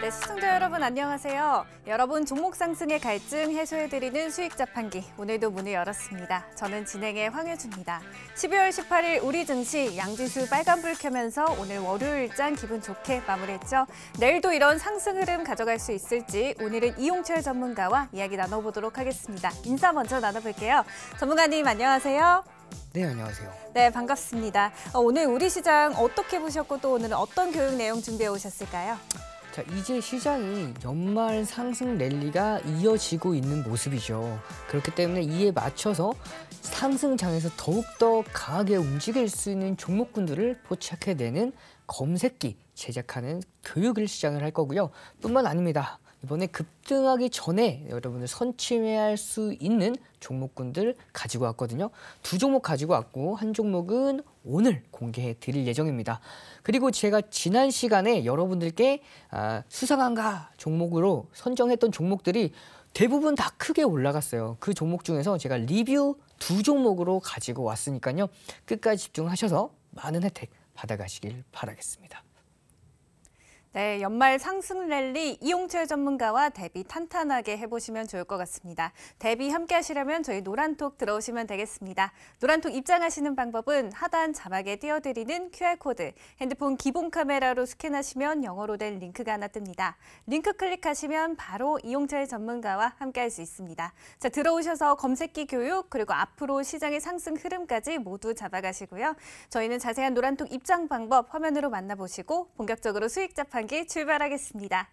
네, 시청자 여러분 안녕하세요. 여러분 종목 상승의 갈증 해소해드리는 수익 자판기 오늘도 문을 열었습니다. 저는 진행의 황혜주입니다. 12월 18일 우리 증시 양지수 빨간불 켜면서 오늘 월요일장 기분 좋게 마무리했죠. 내일도 이런 상승 흐름 가져갈 수 있을지 오늘은 이용철 전문가와 이야기 나눠보도록 하겠습니다. 인사 먼저 나눠볼게요. 전문가님 안녕하세요. 네, 안녕하세요. 네, 반갑습니다. 오늘 우리 시장 어떻게 보셨고 또 오늘은 어떤 교육 내용 준비해 오셨을까요? 자, 이제 시장이 연말 상승 랠리가 이어지고 있는 모습이죠. 그렇기 때문에 이에 맞춰서 상승장에서 더욱더 강하게 움직일 수 있는 종목군들을 포착해내는 검색기 제작하는 교육을 시작을 할 거고요. 뿐만 아닙니다. 이번에 급등하기 전에 여러분들 선취해야 할 수 있는 종목군들 가지고 왔거든요. 두 종목 가지고 왔고 한 종목은 오늘 공개해 드릴 예정입니다. 그리고 제가 지난 시간에 여러분들께 수상한가 종목으로 선정했던 종목들이 대부분 다 크게 올라갔어요. 그 종목 중에서 제가 리뷰 두 종목으로 가지고 왔으니까요. 끝까지 집중하셔서 많은 혜택 받아가시길 바라겠습니다. 네, 연말 상승 랠리 이용철 전문가와 대비 탄탄하게 해보시면 좋을 것 같습니다. 대비 함께 하시려면 저희 노란톡 들어오시면 되겠습니다. 노란톡 입장하시는 방법은 하단 자막에 띄워드리는 QR코드, 핸드폰 기본 카메라로 스캔하시면 영어로 된 링크가 하나 뜹니다. 링크 클릭하시면 바로 이용철 전문가와 함께 할 수 있습니다. 자, 들어오셔서 검색기 교육 그리고 앞으로 시장의 상승 흐름까지 모두 잡아가시고요. 저희는 자세한 노란톡 입장 방법 화면으로 만나보시고 본격적으로 수익 자판 출발하겠습니다.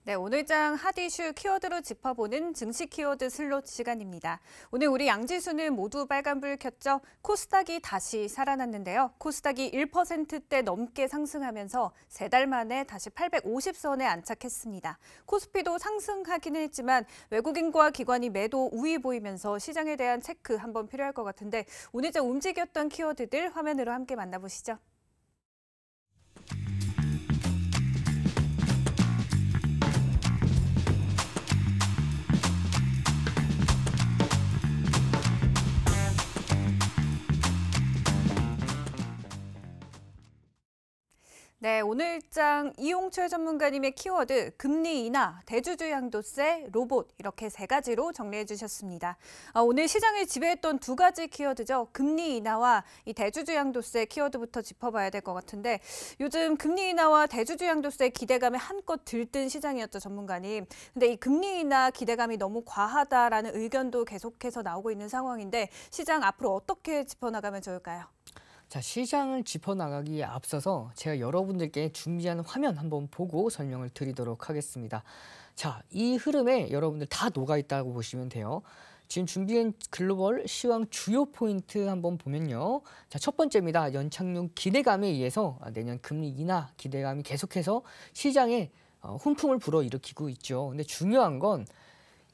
네, 오늘장 핫 이슈 키워드로 짚어보는 증시 키워드 슬롯 시간입니다. 오늘 우리 양지수는 모두 빨간불 켰죠. 코스닥이 다시 살아났는데요. 코스닥이 1%대 넘게 상승하면서 3달 만에 다시 850선에 안착했습니다. 코스피도 상승하기는 했지만 외국인과 기관이 매도 우위 보이면서 시장에 대한 체크 한번 필요할 것 같은데 오늘장 움직였던 키워드들 화면으로 함께 만나보시죠. 네, 오늘장 이용철 전문가님의 키워드 금리 인하, 대주주 양도세, 로봇 이렇게 3가지로 정리해 주셨습니다. 오늘 시장을 지배했던 2가지 키워드죠. 금리 인하와 이 대주주 양도세 키워드부터 짚어봐야 될 것 같은데 요즘 금리 인하와 대주주 양도세 기대감에 한껏 들뜬 시장이었죠, 전문가님. 근데 이 금리 인하 기대감이 너무 과하다라는 의견도 계속해서 나오고 있는 상황인데 시장 앞으로 어떻게 짚어나가면 좋을까요? 자, 시장을 짚어나가기에 앞서서 제가 여러분들께 준비한 화면 한번 보고 설명을 드리도록 하겠습니다. 자, 이 흐름에 여러분들 다 녹아있다고 보시면 돼요. 지금 준비한 글로벌 시황 주요 포인트 한번 보면요. 자, 첫 번째입니다. 연착륙 기대감에 의해서 내년 금리 인하 기대감이 계속해서 시장에 훈풍을 불어일으키고 있죠. 근데 중요한 건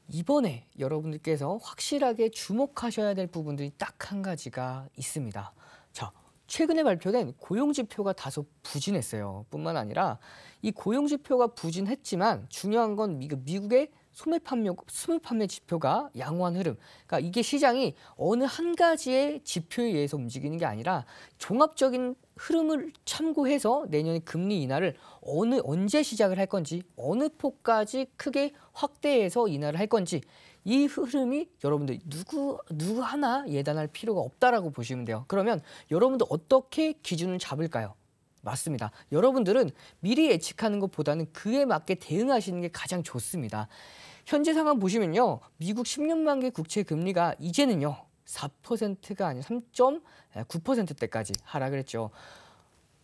이번에 여러분들께서 확실하게 주목하셔야 될 부분들이 딱 한 가지가 있습니다. 자, 최근에 발표된 고용지표가 다소 부진했어요. 뿐만 아니라 이 고용지표가 부진했지만 중요한 건 미국의 소매 판매 지표가 양호한 흐름. 그러니까 이게 시장이 어느 한 가지의 지표에 의해서 움직이는 게 아니라 종합적인 흐름을 참고해서 내년에 금리 인하를 언제 시작을 할 건지 어느 폭까지 크게 확대해서 인하를 할 건지 이 흐름이 여러분들 누구 하나 예단할 필요가 없다라고 보시면 돼요. 그러면 여러분들 어떻게 기준을 잡을까요? 맞습니다. 여러분들은 미리 예측하는 것보다는 그에 맞게 대응하시는 게 가장 좋습니다. 현재 상황 보시면요. 미국 10년 만기 국채 금리가 이제는요. 4%가 아니라 3.9%대까지 하락을 했죠.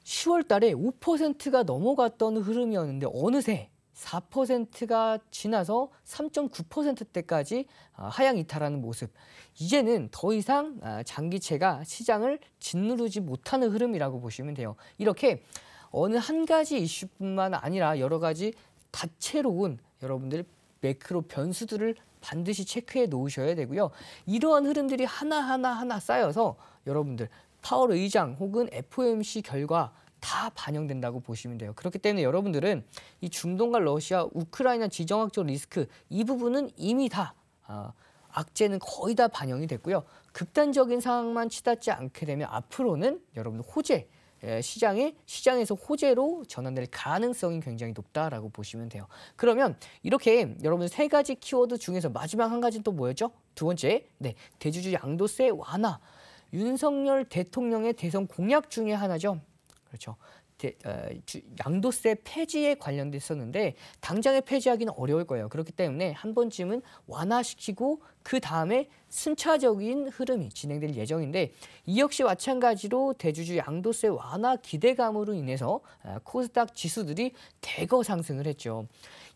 10월 달에 5%가 넘어갔던 흐름이었는데 어느새 4%가 지나서 3.9%대까지 하향 이탈하는 모습. 이제는 더 이상 장기채가 시장을 짓누르지 못하는 흐름이라고 보시면 돼요. 이렇게 어느 한 가지 이슈뿐만 아니라 여러 가지 다채로운 여러분들 매크로 변수들을 반드시 체크해 놓으셔야 되고요. 이러한 흐름들이 하나 쌓여서 여러분들 파월 의장 혹은 FOMC 결과 다 반영된다고 보시면 돼요. 그렇기 때문에 여러분들은 이 중동과 러시아, 우크라이나 지정학적 리스크 이 부분은 이미 다 악재는 거의 다 반영이 됐고요. 극단적인 상황만 치닫지 않게 되면 앞으로는 여러분들 호재, 시장에서 호재로 전환될 가능성이 굉장히 높다라고 보시면 돼요. 그러면 이렇게 여러분 세 가지 키워드 중에서 마지막 한 가지는 또 뭐였죠? 두 번째, 대주주 양도세 완화. 윤석열 대통령의 대선 공약 중에 하나죠. 그렇죠. 양도세 폐지에 관련됐었는데 당장에 폐지하기는 어려울 거예요. 그렇기 때문에 한 번쯤은 완화시키고 그 다음에 순차적인 흐름이 진행될 예정인데 이 역시 마찬가지로 대주주 양도세 완화 기대감으로 인해서 코스닥 지수들이 대거 상승을 했죠.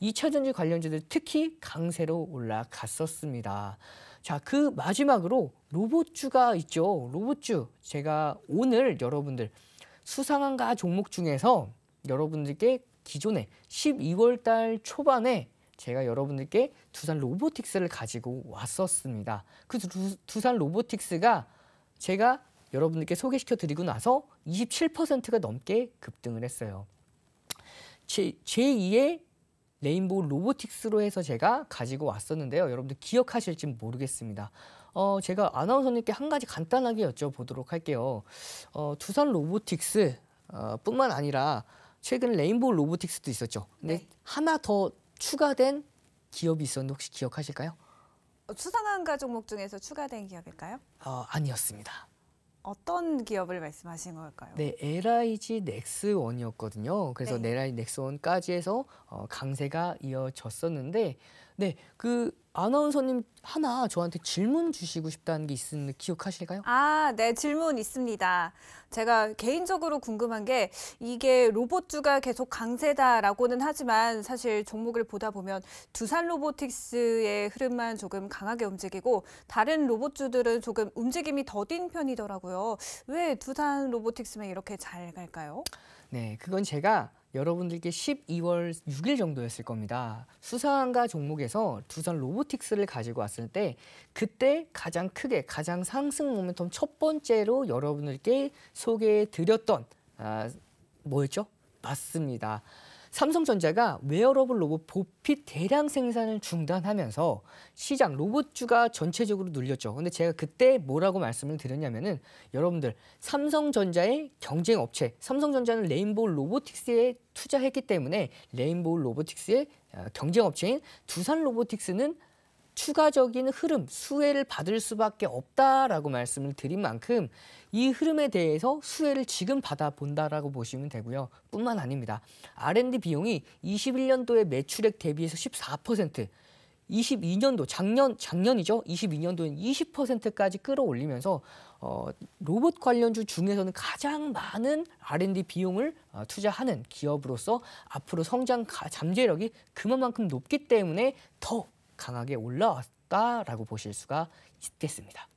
2차전지 관련주들 특히 강세로 올라갔었습니다. 자, 그 마지막으로 로봇주가 있죠. 로봇주 제가 오늘 여러분들 수상한가 종목 중에서 여러분들께 기존에 12월 달 초반에 제가 여러분들께 두산 로보틱스를 가지고 왔었습니다. 그 두산 로보틱스가 제가 여러분들께 소개시켜 드리고 나서 27%가 넘게 급등을 했어요. 제2의 레인보우 로보틱스로 해서 제가 가지고 왔었는데요. 여러분들 기억하실지 모르겠습니다. 제가 아나운서님께 한 가지 간단하게 여쭤보도록 할게요. 두산 로보틱스 뿐만 아니라 최근 레인보우 로보틱스도 있었죠. 근데 하나 더 추가된 기업이 있었는데 혹시 기억하실까요? 수상한가 종목 중에서 추가된 기업일까요? 아니었습니다. 어떤 기업을 말씀하신 걸까요? 네, LIG 넥스원이었거든요. 그래서 네. LIG 넥스원까지 해서 강세가 이어졌었는데, 네, 그 아나운서님 하나 저한테 질문 주시고 싶다는 게 있는데 기억하실까요? 네, 질문 있습니다. 제가 개인적으로 궁금한 게 이게 로봇주가 계속 강세다라고는 하지만 사실 종목을 보다 보면 두산 로보틱스의 흐름만 조금 강하게 움직이고 다른 로봇주들은 조금 움직임이 더딘 편이더라고요. 왜 두산 로보틱스만 이렇게 잘 갈까요? 네, 그건 제가 여러분들께 12월 6일 정도였을 겁니다. 수상한가 종목에서 두산 로보틱스를 가지고 왔을 때 그때 가장 크게 가장 상승 모멘텀 첫 번째로 여러분들께 소개해 드렸던 뭐였죠? 맞습니다. 삼성전자가 웨어러블 로봇 보핏 대량 생산을 중단하면서 시장 로봇주가 전체적으로 눌렸죠. 근데 제가 그때 뭐라고 말씀을 드렸냐면은 여러분들 삼성전자의 경쟁 업체, 삼성전자는 레인보우 로보틱스에 투자했기 때문에 레인보우 로보틱스의 경쟁 업체인 두산 로보틱스는 추가적인 흐름, 수혜를 받을 수밖에 없다라고 말씀을 드린 만큼 이 흐름에 대해서 수혜를 지금 받아본다라고 보시면 되고요. 뿐만 아닙니다. R&D 비용이 21년도에 매출액 대비해서 14%, 22년도, 작년이죠. 22년도엔 20%까지 끌어올리면서 로봇 관련주 중에서는 가장 많은 R&D 비용을 투자하는 기업으로서 앞으로 성장 잠재력이 그만큼 높기 때문에 더 강하게 올라왔다라고 보실 수가 있겠습니다.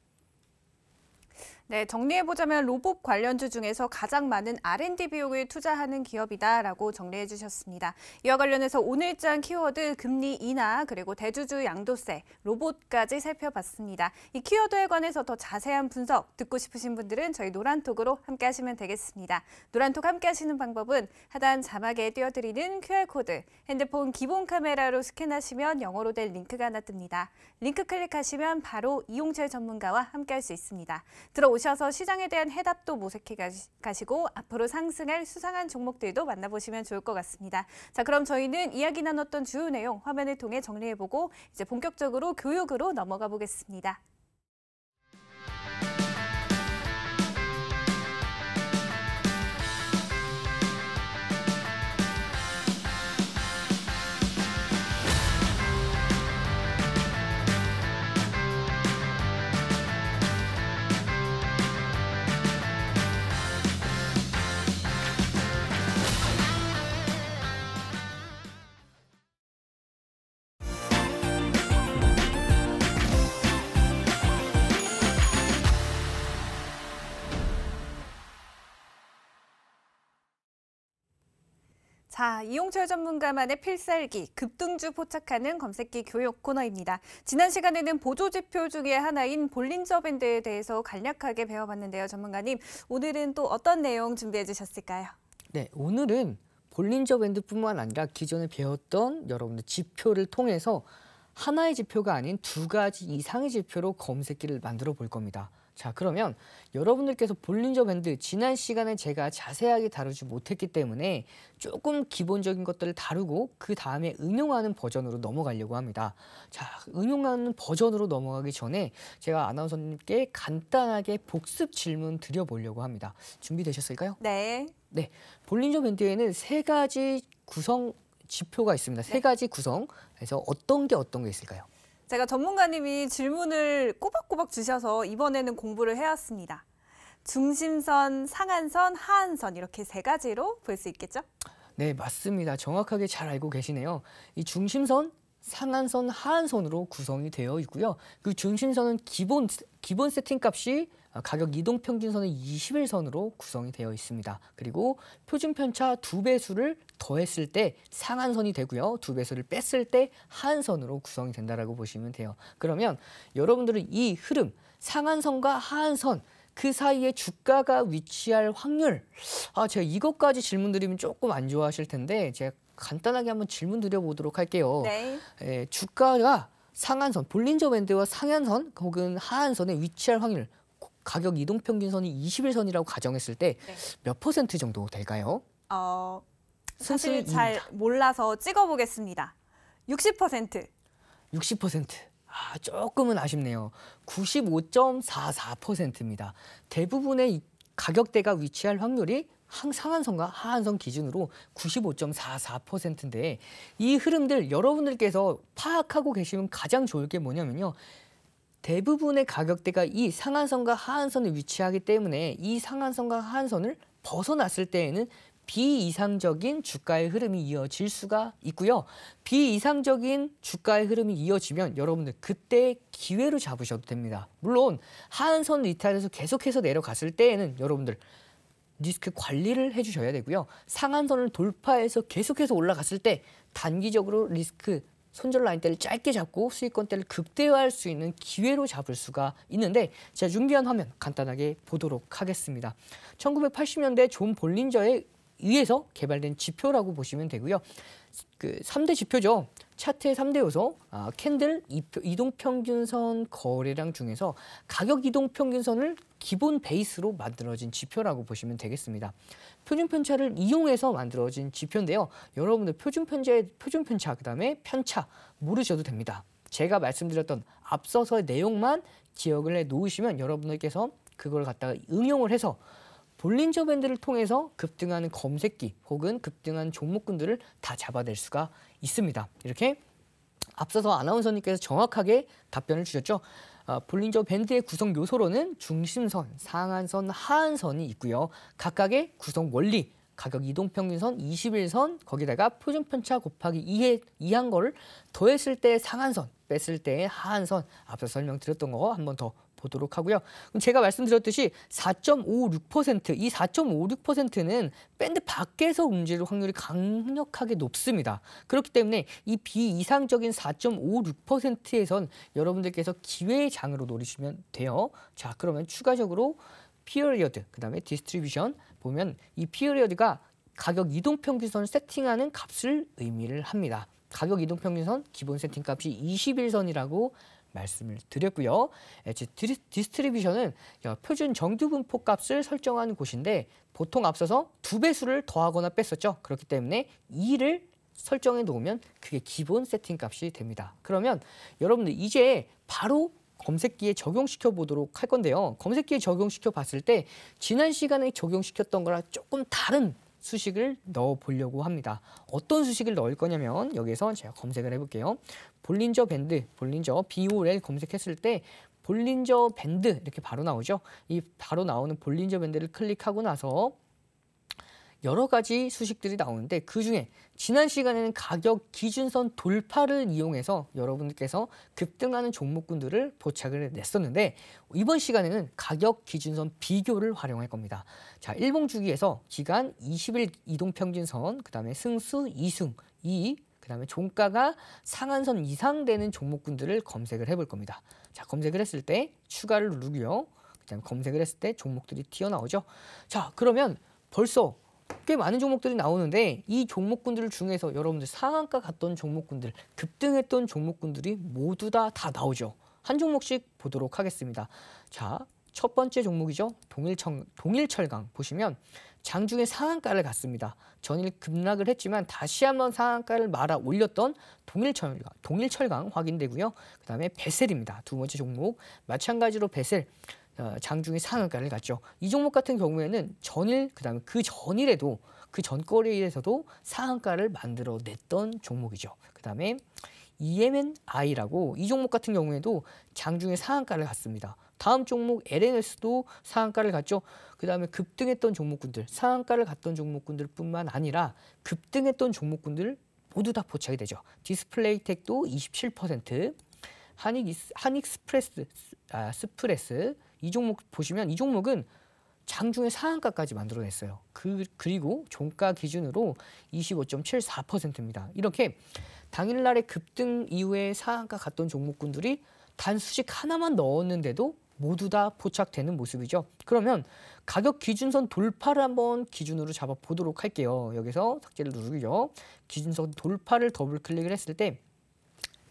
네, 정리해보자면 로봇 관련주 중에서 가장 많은 R&D 비용을 투자하는 기업이다라고 정리해 주셨습니다. 이와 관련해서 오늘장 키워드 금리 인하 그리고 대주주 양도세, 로봇까지 살펴봤습니다. 이 키워드에 관해서 더 자세한 분석 듣고 싶으신 분들은 저희 노란톡으로 함께 하시면 되겠습니다. 노란톡 함께 하시는 방법은 하단 자막에 띄워드리는 QR코드, 핸드폰 기본 카메라로 스캔하시면 영어로 된 링크가 하나 뜹니다. 링크 클릭하시면 바로 이용철 전문가와 함께 할 수 있습니다. 들어오셔서 시장에 대한 해답도 모색해 가시고 앞으로 상승할 수상한 종목들도 만나보시면 좋을 것 같습니다. 자, 그럼 저희는 이야기 나눴던 주요 내용 화면을 통해 정리해보고 이제 본격적으로 교육으로 넘어가 보겠습니다. 자, 이용철 전문가만의 필살기, 급등주 포착하는 검색기 교육 코너입니다. 지난 시간에는 보조지표 중에 하나인 볼린저 밴드에 대해서 간략하게 배워봤는데요. 전문가님, 오늘은 또 어떤 내용 준비해 주셨을까요? 네, 오늘은 볼린저 밴드뿐만 아니라 기존에 배웠던 여러분들 지표를 통해서 하나의 지표가 아닌 두 가지 이상의 지표로 검색기를 만들어 볼 겁니다. 자, 그러면 여러분들께서 볼린저 밴드 지난 시간에 제가 자세하게 다루지 못했기 때문에 조금 기본적인 것들을 다루고 그 다음에 응용하는 버전으로 넘어가려고 합니다. 자, 응용하는 버전으로 넘어가기 전에 제가 아나운서님께 간단하게 복습 질문 드려보려고 합니다. 준비되셨을까요? 네. 네, 볼린저 밴드에는 세 가지 구성 지표가 있습니다. 세 가지 구성. 그래서 어떤 게 있을까요? 제가 전문가님이 질문을 꼬박꼬박 주셔서 이번에는 공부를 해왔습니다. 중심선, 상한선, 하한선 이렇게 세 가지로 볼 수 있겠죠? 네, 맞습니다. 정확하게 잘 알고 계시네요. 이 중심선, 상한선, 하한선으로 구성이 되어 있고요. 그 중심선은 기본 세팅 값이 가격 이동 평균선의 21선으로 구성이 되어 있습니다. 그리고 표준 편차 2배수를 더했을 때 상한선이 되고요. 2배수를 뺐을 때 하한선으로 구성이 된다라고 보시면 돼요. 그러면 여러분들은 이 흐름, 상한선과 하한선 그 사이에 주가가 위치할 확률, 제가 이것까지 질문 드리면 조금 안 좋아하실 텐데 제가 간단하게 한번 질문 드려보도록 할게요. 네. 주가가 상한선, 볼린저 밴드와 상한선 혹은 하한선에 위치할 확률, 가격 이동평균선이 21선이라고 가정했을 때 몇 퍼센트 정도 될까요? 사실 잘 몰라서 찍어보겠습니다. 60%. 60%. 조금은 아쉽네요. 95.44%입니다. 대부분의 이 가격대가 위치할 확률이 상한선과 하한선 기준으로 95.44%인데 이 흐름들 여러분들께서 파악하고 계시면 가장 좋을 게 뭐냐면요. 대부분의 가격대가 이 상한선과 하한선에 위치하기 때문에 이 상한선과 하한선을 벗어났을 때에는 비이상적인 주가의 흐름이 이어질 수가 있고요. 비이상적인 주가의 흐름이 이어지면 여러분들 그때 기회로 잡으셔도 됩니다. 물론 하한선 이탈에서 계속해서 내려갔을 때에는 여러분들 리스크 관리를 해주셔야 되고요. 상한선을 돌파해서 계속해서 올라갔을 때 단기적으로 리스크 손절 라인대를 짧게 잡고 수익권대를 극대화할 수 있는 기회로 잡을 수가 있는데 제가 준비한 화면 간단하게 보도록 하겠습니다. 1980년대 존 볼린저에 의해서 개발된 지표라고 보시면 되고요. 그 3대 지표죠. 차트의 3대 요소, 캔들, 이동평균선 거래량 중에서 가격 이동평균선을 기본 베이스로 만들어진 지표라고 보시면 되겠습니다. 표준편차를 이용해서 만들어진 지표인데요. 여러분들 표준편차, 그다음에 편차 모르셔도 됩니다. 제가 말씀드렸던 앞서서의 내용만 기억을 해 놓으시면 여러분들께서 그걸 갖다가 응용을 해서 볼린저 밴드를 통해서 급등하는 검색기 혹은 급등한 종목군들을 다 잡아낼 수가 있습니다. 이렇게 앞서서 아나운서님께서 정확하게 답변을 주셨죠. 볼린저 밴드의 구성 요소로는 중심선, 상한선, 하한선이 있고요. 각각의 구성 원리, 가격 이동평균선 21선, 거기다가 표준편차 곱하기 2한 거를 더했을 때 상한선, 뺐을 때 하한선, 앞서 설명드렸던 거 한 번 더 보도록 하고요. 그럼 제가 말씀드렸듯이 4.56%, 이 4.56%는 밴드 밖에서 움직일 확률이 강력하게 높습니다. 그렇기 때문에 이 비이상적인 4.56%에선 여러분들께서 기회의 장으로 노리시면 돼요. 자, 그러면 추가적으로 피어리어드, 그다음에 디스트리뷰션 보면 이 피어리어드가 가격 이동평균선을 세팅하는 값을 의미를 합니다. 가격 이동평균선 기본 세팅 값이 21선이라고 말씀을 드렸고요. 디스트리뷰션은 표준 정규분포 값을 설정하는 곳인데 보통 앞서서 2배수를 더하거나 뺐었죠. 그렇기 때문에 2를 설정해 놓으면 그게 기본 세팅 값이 됩니다. 그러면 여러분들 이제 바로 검색기에 적용시켜 보도록 할 건데요. 검색기에 적용시켜 봤을 때 지난 시간에 적용시켰던 거랑 조금 다른 수식을 넣어 보려고 합니다. 어떤 수식을 넣을 거냐면 여기서 제가 검색을 해볼게요. 볼린저 밴드, 볼린저 BOL 검색했을 때 볼린저 밴드 이렇게 바로 나오죠. 이 바로 나오는 볼린저 밴드를 클릭하고 나서 여러 가지 수식들이 나오는데 그중에 지난 시간에는 가격 기준선 돌파를 이용해서 여러분들께서 급등하는 종목군들을 포착을 냈었는데 이번 시간에는 가격 기준선 비교를 활용할 겁니다. 자, 일봉 주기에서 기간 20일 이동평균선, 그다음에 승수 2승 2, 그다음에 종가가 상한선 이상 되는 종목군들을 검색을 해볼 겁니다. 자, 검색을 했을 때 추가를 누르고요. 그다음에 검색을 했을 때 종목들이 튀어나오죠. 자, 그러면 벌써 꽤 많은 종목들이 나오는데 이 종목군들 중에서 여러분들 상한가 갔던 종목군들, 급등했던 종목군들이 모두 다 나오죠. 한 종목씩 보도록 하겠습니다. 자, 첫 번째 종목이죠. 동일철강 보시면 장중에 상한가를 갔습니다. 전일 급락을 했지만 다시 한번 상한가를 말아 올렸던 동일철강 확인되고요. 그 다음에 베셀입니다. 두 번째 종목 마찬가지로 베셀 장중에 상한가를 갔죠. 이 종목 같은 경우에는 전일 그다음에 그 전일에도 그 전거래일에서도 상한가를 만들어냈던 종목이죠. 그다음에 EMNI라고 이 종목 같은 경우에도 장중에 상한가를 갔습니다. 다음 종목 LNS도 상한가를 갔죠. 그다음에 급등했던 종목군들, 상한가를 갔던 종목군들뿐만 아니라 급등했던 종목군들 모두 다 포착이 되죠. 디스플레이텍도 27%, 한익스프레스 이 종목 보시면 이 종목은 장중에 상한가까지 만들어냈어요. 그리고 종가 기준으로 25.74%입니다. 이렇게 당일날의 급등 이후에 상한가 갔던 종목군들이 단 수식 하나만 넣었는데도 모두 다 포착되는 모습이죠. 그러면 가격 기준선 돌파를 한번 기준으로 잡아보도록 할게요. 여기서 삭제를 누르고요. 기준선 돌파를 더블 클릭을 했을 때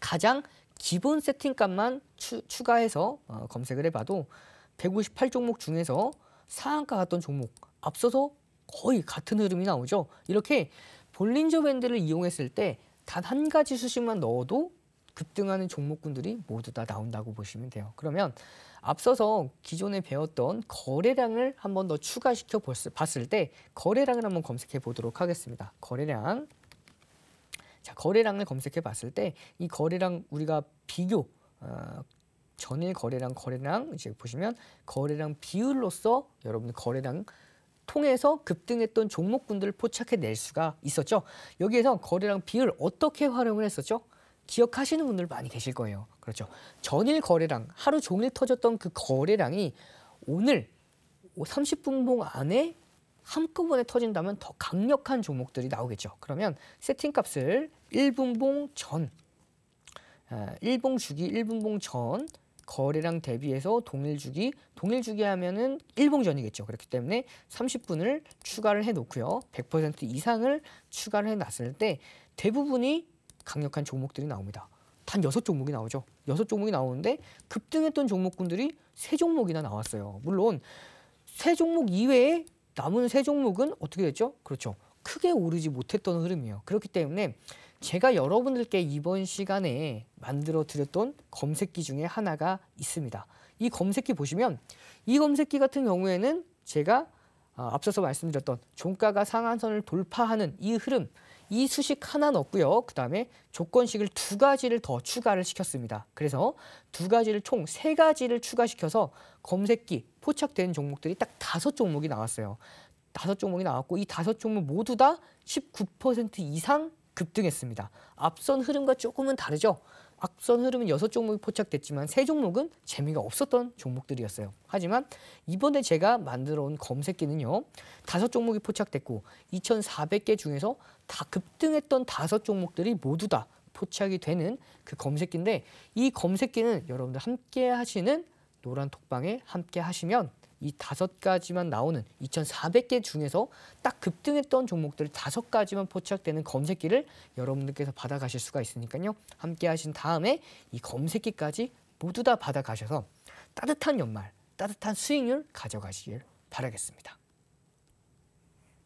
가장 기본 세팅값만 추가해서 검색을 해봐도 158 종목 중에서 상한가 갔던 종목 앞서서 거의 같은 흐름이 나오죠. 이렇게 볼린저 밴드를 이용했을 때 단 한 가지 수식만 넣어도 급등하는 종목군들이 모두 다 나온다고 보시면 돼요. 그러면 앞서서 기존에 배웠던 거래량을 한번 더 추가시켜 봤을 때 거래량을 한번 검색해 보도록 하겠습니다. 거래량. 자, 거래량을 검색해 봤을 때 이 거래량 우리가 비교 전일 거래량 이제 보시면 거래량 비율로서 여러분들 거래량 통해서 급등했던 종목군들을 포착해 낼 수가 있었죠. 여기에서 거래량 비율 어떻게 활용을 했었죠? 기억하시는 분들 많이 계실 거예요. 그렇죠. 전일 거래량, 하루 종일 터졌던 그 거래량이 오늘 30분봉 안에 한꺼번에 터진다면 더 강력한 종목들이 나오겠죠. 그러면 세팅값을 1분봉 전, 일봉 주기 1분봉 전 거래량 대비해서 동일주기 하면은 1봉 전이겠죠. 그렇기 때문에 30분을 추가를 해놓고요. 100% 이상을 추가를 해놨을 때 대부분이 강력한 종목들이 나옵니다. 단 6종목이 나오죠. 6종목이 나오는데 급등했던 종목군들이 3종목이나 나왔어요. 물론 3종목 이외에 남은 3종목은 어떻게 됐죠? 그렇죠. 크게 오르지 못했던 흐름이에요. 그렇기 때문에 제가 여러분들께 이번 시간에 만들어 드렸던 검색기 중에 하나가 있습니다. 이 검색기 보시면 이 검색기 같은 경우에는 제가 앞서서 말씀드렸던 종가가 상한선을 돌파하는 이 흐름, 이 수식 하나 넣었고요. 그 다음에 조건식을 2가지를 더 추가를 시켰습니다. 그래서 2가지를 총 3가지를 추가시켜서 검색기 포착된 종목들이 딱 5종목이 나왔어요. 5종목이 나왔고 이 5종목 모두 다 19% 이상 급등했습니다. 앞선 흐름과 조금은 다르죠. 앞선 흐름은 6종목이 포착됐지만 3종목은 재미가 없었던 종목들이었어요. 하지만 이번에 제가 만들어 온 검색기는요. 5종목이 포착됐고 2,400개 중에서 다 급등했던 5종목들이 모두 다 포착이 되는 그 검색기인데 이 검색기는 여러분들 함께 하시는 노란 톡방에 함께 하시면 이 5가지만 나오는 2,400개 중에서 딱 급등했던 종목들 5가지만 포착되는 검색기를 여러분들께서 받아가실 수가 있으니까요. 함께 하신 다음에 이 검색기까지 모두 다 받아가셔서 따뜻한 연말, 따뜻한 수익률 가져가시길 바라겠습니다.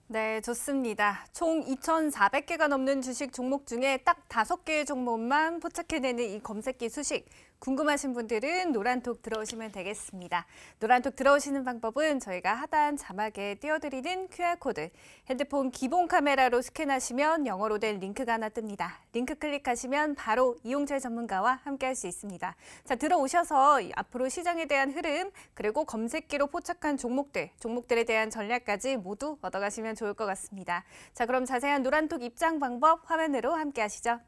네, 좋습니다. 총 2,400개가 넘는 주식 종목 중에 딱 5개의 종목만 포착해내는 이 검색기 수식. 궁금하신 분들은 노란톡 들어오시면 되겠습니다. 노란톡 들어오시는 방법은 저희가 하단 자막에 띄워드리는 QR코드, 핸드폰 기본 카메라로 스캔하시면 영어로 된 링크가 하나 뜹니다. 링크 클릭하시면 바로 이용철 전문가와 함께할 수 있습니다. 자, 들어오셔서 앞으로 시장에 대한 흐름, 그리고 검색기로 포착한 종목들에 대한 전략까지 모두 얻어가시면 좋을 것 같습니다. 자, 그럼 자세한 노란톡 입장 방법 화면으로 함께 하시죠.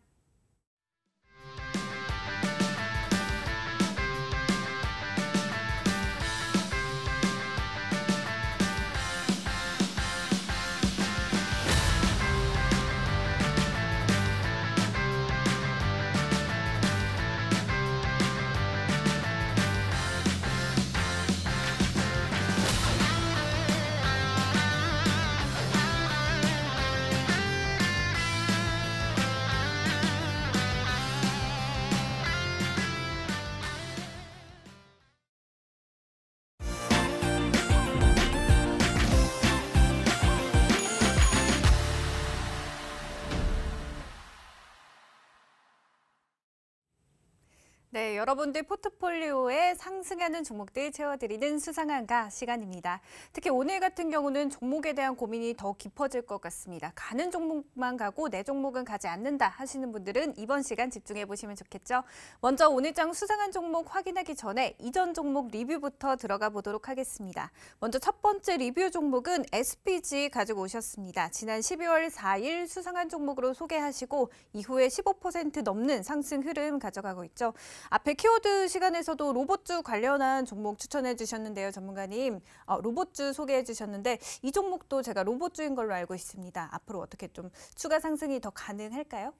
네, 여러분들 포트폴리오에 상승하는 종목들 채워드리는 수상한가 시간입니다. 특히 오늘 같은 경우는 종목에 대한 고민이 더 깊어질 것 같습니다. 가는 종목만 가고 내 종목은 가지 않는다 하시는 분들은 이번 시간 집중해 보시면 좋겠죠. 먼저 오늘장 수상한 종목 확인하기 전에 이전 종목 리뷰부터 들어가 보도록 하겠습니다. 먼저 첫 번째 리뷰 종목은 SPG 가지고 오셨습니다. 지난 12월 4일 수상한 종목으로 소개하시고 이후에 15% 넘는 상승 흐름 가져가고 있죠. 앞에 키워드 시간에서도 로봇주 관련한 종목 추천해 주셨는데요, 전문가님. 로봇주 소개해 주셨는데 이 종목도 제가 로봇주인 걸로 알고 있습니다. 앞으로 어떻게 좀 추가 상승이 더 가능할까요?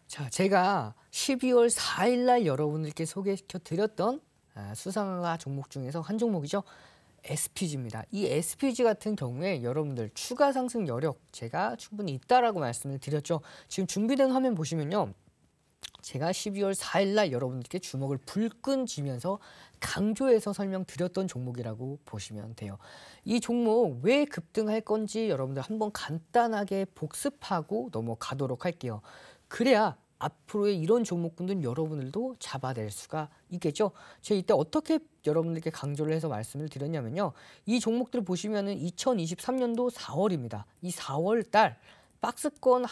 자, 제가 12월 4일 날 여러분들께 소개시켜 드렸던 수상한 종목 중에서 한 종목이죠. SPG입니다. 이 SPG 같은 경우에 여러분들 추가 상승 여력 제가 충분히 있다라고 말씀을 드렸죠. 지금 준비된 화면 보시면요. 제가 12월 4일 날 여러분들께 주먹을 불끈 쥐면서 강조해서 설명드렸던 종목이라고 보시면 돼요. 이 종목 왜 급등할 건지 여러분들 한번 간단하게 복습하고 넘어가도록 할게요. 그래야 앞으로의 이런 종목군들 여러분들도 잡아낼 수가 있겠죠. 제가 이때 어떻게 여러분들께 강조를 해서 말씀을 드렸냐면요. 이 종목들 보시면은 2023년도 4월입니다. 이 4월 달 박스권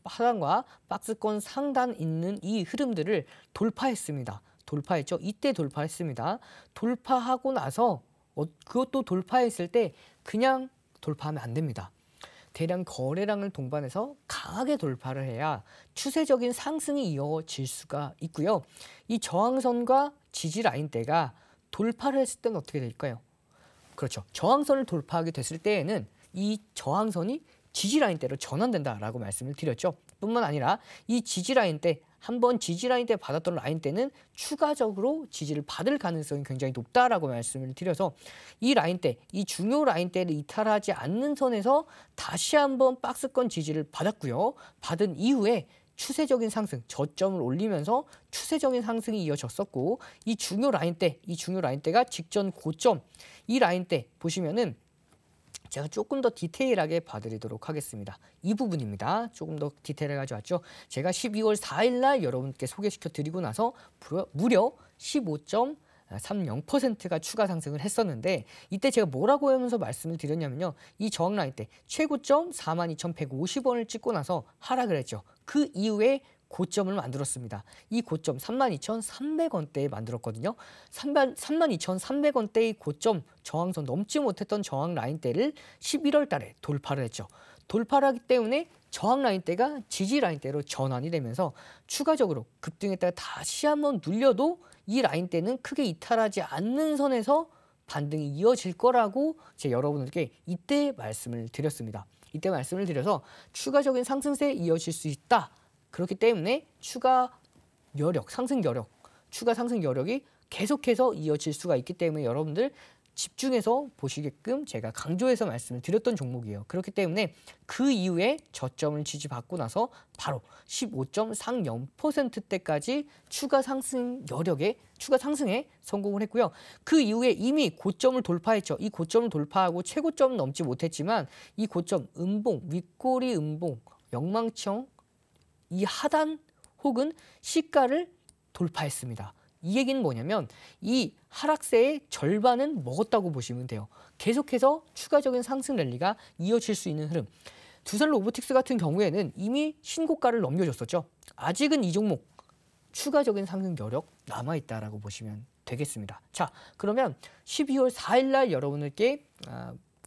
하단과 박스권 상단 있는 이 흐름들을 돌파했습니다. 돌파했죠. 이때 돌파했습니다. 돌파하고 나서 그것도 돌파했을 때 그냥 돌파하면 안 됩니다. 대량 거래량을 동반해서 강하게 돌파를 해야 추세적인 상승이 이어질 수가 있고요. 이 저항선과 지지 라인대가 돌파를 했을 때는 어떻게 될까요? 그렇죠. 저항선을 돌파하게 됐을 때에는 이 저항선이 지지 라인대로 전환된다라고 말씀을 드렸죠. 뿐만 아니라 이 지지 라인대, 한번 지지 라인대 받았던 라인대는 추가적으로 지지를 받을 가능성이 굉장히 높다라고 말씀을 드려서 이 라인대, 이 중요 라인대를 이탈하지 않는 선에서 다시 한번 박스권 지지를 받았고요. 받은 이후에 추세적인 상승, 저점을 올리면서 추세적인 상승이 이어졌었고 이 중요 라인대가 직전 고점, 이 라인대 보시면은 제가 조금 더 디테일하게 봐드리도록 하겠습니다. 이 부분입니다. 조금 더 디테일하게 가져왔죠. 제가 12월 4일 날 여러분께 소개시켜 드리고 나서 무려 15.30%가 추가 상승을 했었는데 이때 제가 뭐라고 하면서 말씀을 드렸냐면요. 이 저항 라인 때 최고점 42,150원을 찍고 나서 하락을 했죠. 그 이후에 고점을 만들었습니다. 이 고점 32,300원대에 만들었거든요. 32,300원대의 고점 저항선 넘지 못했던 저항 라인대를 11월 달에 돌파를 했죠. 돌파를 하기 때문에 저항 라인대가 지지 라인대로 전환이 되면서 추가적으로 급등했다가 다시 한번 눌려도 이 라인대는 크게 이탈하지 않는 선에서 반등이 이어질 거라고 제가 여러분들께 이때 말씀을 드렸습니다. 이때 말씀을 드려서 추가적인 상승세에 이어질 수 있다. 그렇기 때문에 추가 상승 여력이 계속해서 이어질 수가 있기 때문에 여러분들 집중해서 보시게끔 제가 강조해서 말씀을 드렸던 종목이에요. 그렇기 때문에 그 이후에 저점을 지지받고 나서 바로 15.30%대까지 추가 상승에 성공을 했고요. 그 이후에 이미 고점을 돌파했죠. 이 고점을 돌파하고 최고점은 넘지 못했지만 이 고점 윗꼬리 음봉, 영망청 이 하단 혹은 시가를 돌파했습니다. 이 얘기는 뭐냐면 이 하락세의 절반은 먹었다고 보시면 돼요. 계속해서 추가적인 상승 랠리가 이어질 수 있는 흐름. 두산 로보틱스 같은 경우에는 이미 신고가를 넘겨줬었죠. 아직은 이 종목 추가적인 상승 여력 남아있다라고 보시면 되겠습니다. 자, 그러면 12월 4일 날 여러분들께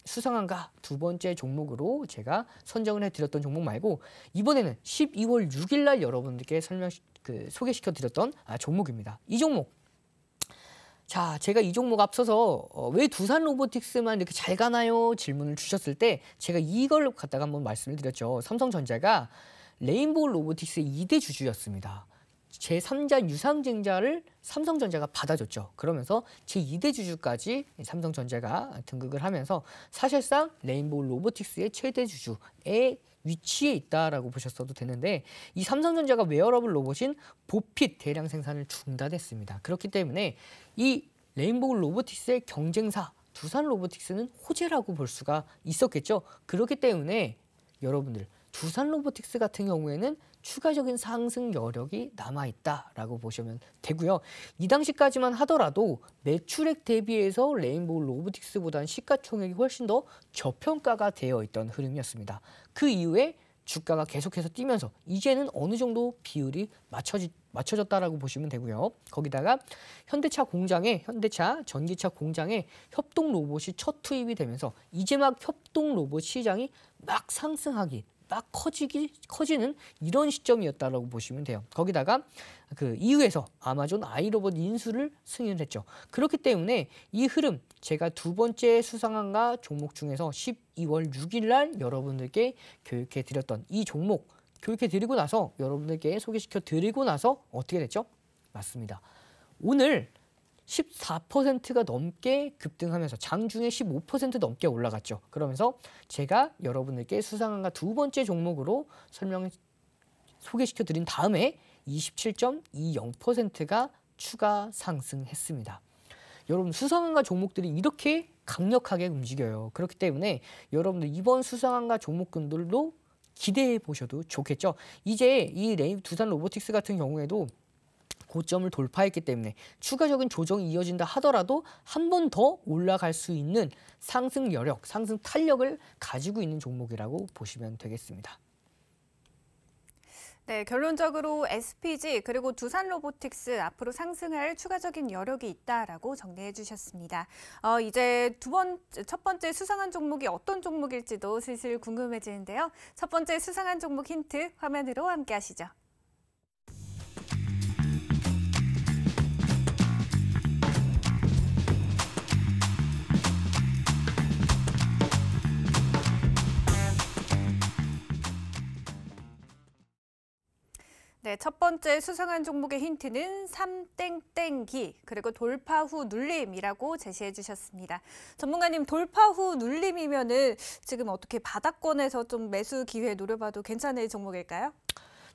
수상한가 두 번째 종목으로 제가 선정을 해드렸던 종목 말고 이번에는 12월 6일 날 여러분들께 소개시켜 드렸던 종목입니다. 이 종목. 자, 제가 이 종목 앞서서 왜 두산 로보틱스만 이렇게 잘 가나요? 질문을 주셨을 때 제가 이걸 갖다가 한번 말씀을 드렸죠. 삼성전자가 레인보우 로보틱스의 2대 주주였습니다. 제3자 유상증자를 삼성전자가 받아줬죠. 그러면서 제2대 주주까지 삼성전자가 등극을 하면서 사실상 레인보우 로보틱스의 최대 주주의 위치에 있다라고 보셨어도 되는데 이 삼성전자가 웨어러블 로봇인 보핏 대량 생산을 중단했습니다. 그렇기 때문에 이 레인보우 로보틱스의 경쟁사 두산 로보틱스는 호재라고 볼 수가 있었겠죠. 그렇기 때문에 여러분들 두산 로보틱스 같은 경우에는 추가적인 상승 여력이 남아있다라고 보시면 되고요. 이 당시까지만 하더라도 매출액 대비해서 레인보우 로보틱스보다는 시가총액이 훨씬 더 저평가가 되어 있던 흐름이었습니다. 그 이후에 주가가 계속해서 뛰면서 이제는 어느 정도 비율이 맞춰졌다라고 보시면 되고요. 거기다가 현대차 전기차 공장에 협동 로봇이 첫 투입이 되면서 이제 막 협동 로봇 시장이 막 상승하기 막 커지는 이런 시점이었다라고 보시면 돼요. 거기다가 그 이후에서 아마존 아이로봇 인수를 승인을 했죠. 그렇기 때문에 이 흐름 제가 두 번째 수상한가 종목 중에서 12월 6일 날 여러분들께 교육해 드렸던 이 종목 교육해 드리고 나서 여러분들께 소개시켜 드리고 나서 어떻게 됐죠? 맞습니다. 오늘 14%가 넘게 급등하면서 장중에 15% 넘게 올라갔죠. 그러면서 제가 여러분들께 수상한가 두 번째 종목으로 소개시켜 드린 다음에 27.20%가 추가 상승했습니다. 여러분 수상한가 종목들이 이렇게 강력하게 움직여요. 그렇기 때문에 여러분들 이번 수상한가 종목군들도 기대해 보셔도 좋겠죠. 이제 이 두산 로보틱스 같은 경우에도 고점을 돌파했기 때문에 추가적인 조정이 이어진다 하더라도 한 번 더 올라갈 수 있는 상승 여력, 상승 탄력을 가지고 있는 종목이라고 보시면 되겠습니다. 네, 결론적으로 SPG 그리고 두산 로보틱스 앞으로 상승할 추가적인 여력이 있다라고 정리해 주셨습니다. 이제 첫 번째 수상한 종목이 어떤 종목일지도 슬슬 궁금해지는데요. 첫 번째 수상한 종목 힌트 화면으로 함께 하시죠. 네, 첫 번째 수상한 종목의 힌트는 3땡땡기 그리고 돌파 후 눌림이라고 제시해 주셨습니다. 전문가님, 돌파 후 눌림이면은 지금 어떻게 바닥권에서 좀 매수 기회 노려봐도 괜찮은 종목일까요?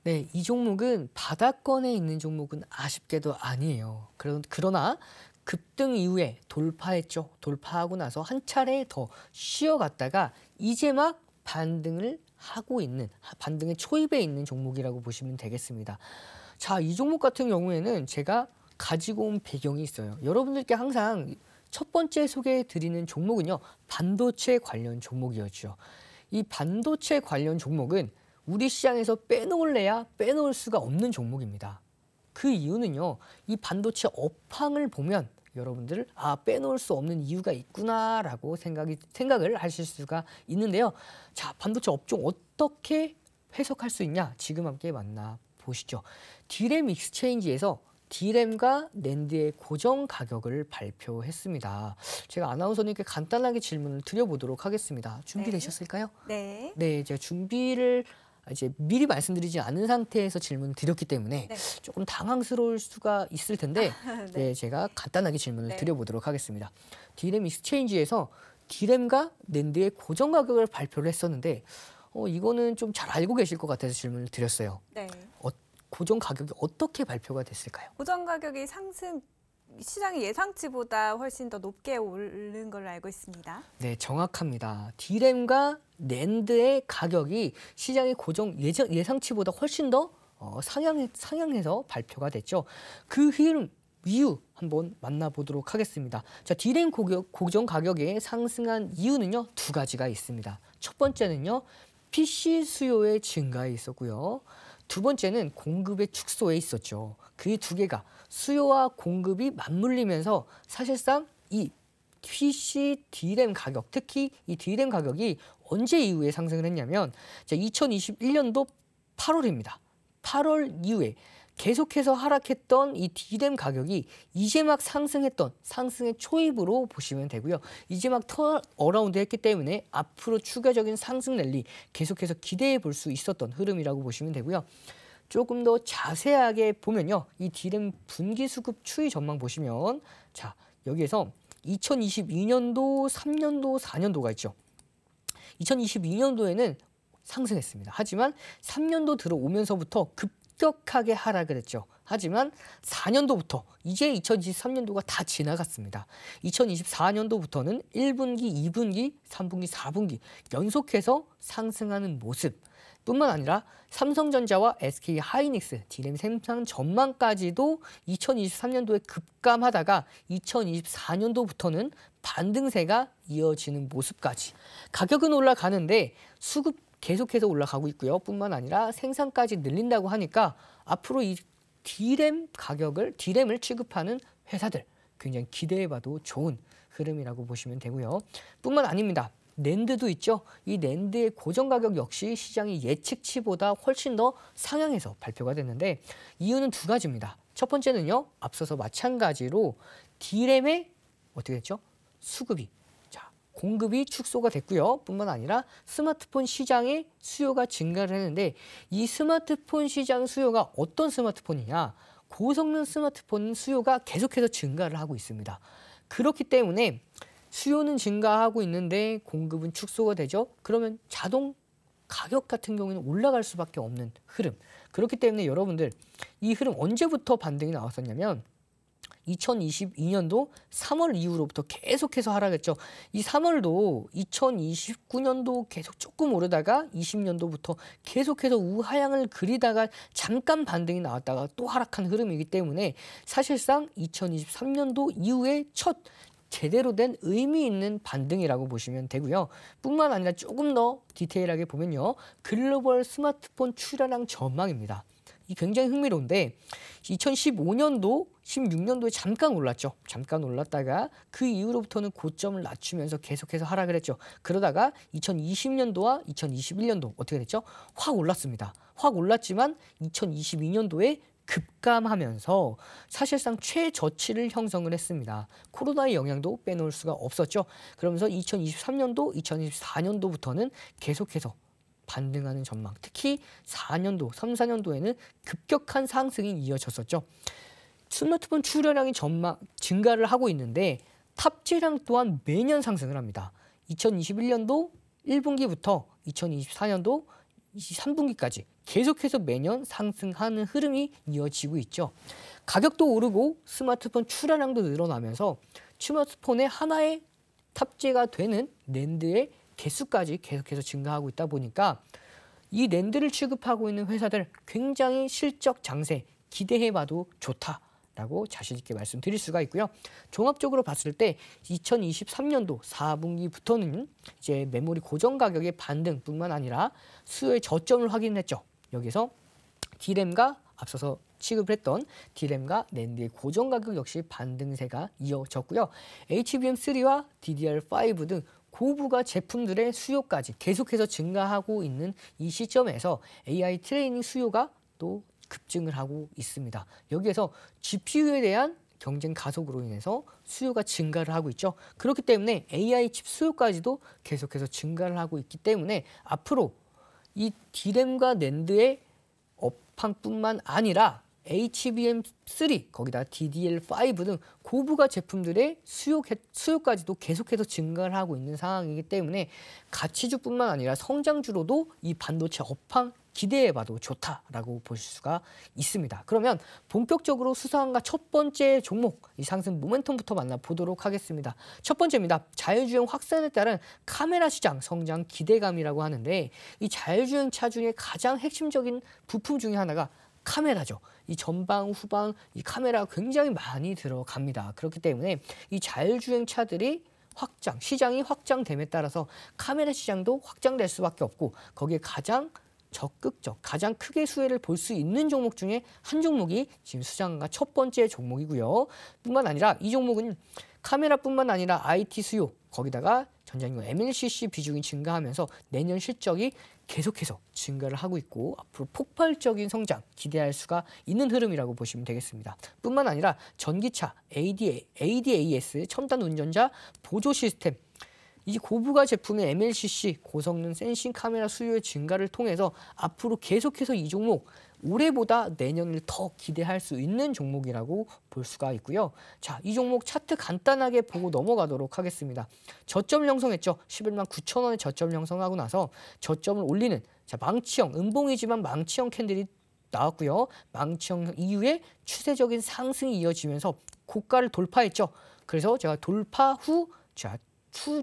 네, 이 종목은 바닥권에 있는 종목은 아쉽게도 아니에요. 그러나 급등 이후에 돌파했죠. 돌파하고 나서 한 차례 더 쉬어갔다가 이제 막 반등을 하고 있는 반등의 초입에 있는 종목이라고 보시면 되겠습니다. 자, 이 종목 같은 경우에는 제가 가지고 온 배경이 있어요. 여러분들께 항상 첫 번째 소개해 드리는 종목은요, 반도체 관련 종목이었죠. 이 반도체 관련 종목은 우리 시장에서 빼놓을래야 빼놓을 수가 없는 종목입니다. 그 이유는요, 이 반도체 업황을 보면 여러분들 빼놓을 수 없는 이유가 있구나라고 생각을 하실 수가 있는데요. 자, 반도체 업종 어떻게 해석할 수 있냐? 지금 함께 만나보시죠. D램 익스체인지에서 D램과 낸드의 고정 가격을 발표했습니다. 제가 아나운서님께 간단하게 질문을 드려보도록 하겠습니다. 준비되셨을까요? 네. 네, 제가 준비를 이제 미리 말씀드리지 않은 상태에서 질문을 드렸기 때문에 네. 조금 당황스러울 수가 있을 텐데 네, 제가 간단하게 질문을 드려보도록 하겠습니다. D램 익스체인지에서 D램과 낸드의 고정 가격을 발표를 했었는데 이거는 좀 잘 알고 계실 것 같아서 질문을 드렸어요. 네. 고정 가격이 어떻게 발표가 됐을까요? 고정 가격이 시장의 예상치보다 훨씬 더 높게 오른 걸로 알고 있습니다. 네, 정확합니다. D램과 낸드의 가격이 시장의 고정 예상치보다 훨씬 더 상향해서 발표가 됐죠. 그 흐름 이유 한번 만나보도록 하겠습니다. 자, D램 고정 가격이 상승한 이유는요, 두 가지가 있습니다. 첫 번째는요, PC 수요의 증가에 있었고요. 두 번째는 공급의 축소에 있었죠. 그 두 개가 수요와 공급이 맞물리면서 사실상 이 PC D램 가격, 특히 이 D램 가격이 언제 이후에 상승을 했냐면 2021년도 8월입니다. 8월 이후에 계속해서 하락했던 이 D램 가격이 이제 막 상승했던 상승의 초입으로 보시면 되고요. 이제 막 턴 어라운드 했기 때문에 앞으로 추가적인 상승 랠리 계속해서 기대해 볼 수 있었던 흐름이라고 보시면 되고요. 조금 더 자세하게 보면요. 이 D램 분기 수급 추이 전망 보시면 자, 여기에서 2022년도, 3년도, 4년도가 있죠. 2022년도에는 상승했습니다. 하지만 3년도 들어오면서부터 급격하게 하락을 했죠. 하지만 4년도부터 이제 2023년도가 다 지나갔습니다. 2024년도부터는 1분기, 2분기, 3분기, 4분기 연속해서 상승하는 모습 뿐만 아니라 삼성전자와 SK하이닉스 D램 생산 전망까지도 2023년도에 급감하다가 2024년도부터는 반등세가 이어지는 모습까지 가격은 올라가는데 수급 계속해서 올라가고 있고요. 뿐만 아니라 생산까지 늘린다고 하니까 앞으로 이 D램 가격을 D램을 취급하는 회사들 굉장히 기대해봐도 좋은 흐름이라고 보시면 되고요. 뿐만 아닙니다. 낸드도 있죠. 이 낸드의 고정 가격 역시 시장의 예측치보다 훨씬 더 상향해서 발표가 됐는데 이유는 두 가지입니다. 첫 번째는요. 앞서서 마찬가지로 D램의 어떻게 됐죠? 수급이 공급이 축소가 됐고요. 뿐만 아니라 스마트폰 시장의 수요가 증가를 했는데 이 스마트폰 시장 수요가 어떤 스마트폰이냐? 고성능 스마트폰 수요가 계속해서 증가를 하고 있습니다. 그렇기 때문에 수요는 증가하고 있는데 공급은 축소가 되죠. 그러면 자동 가격 같은 경우에는 올라갈 수밖에 없는 흐름. 그렇기 때문에 여러분들 이 흐름 언제부터 반등이 나왔었냐면 2022년도 3월 이후로부터 계속해서 하락했죠. 이 3월도 2029년도 계속 조금 오르다가 20년도부터 계속해서 우하향을 그리다가 잠깐 반등이 나왔다가 또 하락한 흐름이기 때문에 사실상 2023년도 이후에 첫 제대로 된 의미 있는 반등이라고 보시면 되고요. 뿐만 아니라 조금 더 디테일하게 보면요. 글로벌 스마트폰 출하량 전망입니다. 이 굉장히 흥미로운데 2015년도, 16년도에 잠깐 올랐죠. 잠깐 올랐다가 그 이후로부터는 고점을 낮추면서 계속해서 하락을 했죠. 그러다가 2020년도와 2021년도 어떻게 됐죠? 확 올랐습니다. 확 올랐지만 2022년도에 급감하면서 사실상 최저치를 형성을 했습니다. 코로나의 영향도 빼놓을 수가 없었죠. 그러면서 2023년도, 2024년도부터는 계속해서 반등하는 전망, 특히 4년도, 3, 4년도에는 급격한 상승이 이어졌었죠. 스마트폰 출하량이 증가를 하고 있는데 탑재량 또한 매년 상승을 합니다. 2021년도 1분기부터 2024년도 3분기까지 계속해서 매년 상승하는 흐름이 이어지고 있죠. 가격도 오르고 스마트폰 출하량도 늘어나면서 스마트폰의 하나의 탑재가 되는 낸드의 개수까지 계속해서 증가하고 있다 보니까 이 낸드를 취급하고 있는 회사들 굉장히 실적 장세 기대해봐도 좋다라고 자신 있게 말씀드릴 수가 있고요. 종합적으로 봤을 때 2023년도 4분기부터는 이제 메모리 고정 가격의 반등뿐만 아니라 수요의 저점을 확인했죠. 여기서 D램과 앞서서 취급을 했던 D램과 낸드의 고정 가격 역시 반등세가 이어졌고요. HBM3와 DDR5 등 고부가 제품들의 수요까지 계속해서 증가하고 있는 이 시점에서 AI 트레이닝 수요가 또 급증을 하고 있습니다. 여기에서 GPU에 대한 경쟁 가속으로 인해서 수요가 증가를 하고 있죠. 그렇기 때문에 AI 칩 수요까지도 계속해서 증가를 하고 있기 때문에 앞으로 이 D램과 낸드의 업황뿐만 아니라 HBM3, 거기다 DDR5 등 고부가 제품들의 수요까지도 계속해서 증가를 하고 있는 상황이기 때문에 가치주뿐만 아니라 성장주로도 이 반도체 업황 기대해봐도 좋다라고 보실 수가 있습니다. 그러면 본격적으로 수상과 첫 번째 종목, 이 상승 모멘텀부터 만나보도록 하겠습니다. 첫 번째입니다. 자율주행 확산에 따른 카메라 시장 성장 기대감이라고 하는데 이 자율주행 차 중에 가장 핵심적인 부품 중에 하나가 카메라죠. 이 전방, 후방, 이 카메라가 굉장히 많이 들어갑니다. 그렇기 때문에 이 자율주행 차들이 시장이 확장됨에 따라서 카메라 시장도 확장될 수밖에 없고 거기에 가장 적극적, 가장 크게 수혜를 볼 수 있는 종목 중에 한 종목이 지금 수장가 첫 번째 종목이고요. 뿐만 아니라 이 종목은 카메라뿐만 아니라 IT 수요, 거기다가 전장용 MLCC 비중이 증가하면서 내년 실적이 계속해서 증가를 하고 있고 앞으로 폭발적인 성장 기대할 수가 있는 흐름이라고 보시면 되겠습니다. 뿐만 아니라 전기차, ADAS, 첨단 운전자 보조 시스템, 이 고부가 제품의 MLCC, 고성능 센싱 카메라 수요의 증가를 통해서 앞으로 계속해서 이 종목 올해보다 내년을 더 기대할 수 있는 종목이라고 볼 수가 있고요. 자, 이 종목 차트 간단하게 보고 넘어가도록 하겠습니다. 저점을 형성했죠. 11만 9천 원의 저점을 형성하고 나서 저점을 올리는 자, 망치형, 음봉이지만 망치형 캔들이 나왔고요. 망치형 이후에 추세적인 상승이 이어지면서 고가를 돌파했죠. 그래서 제가 돌파 후 자,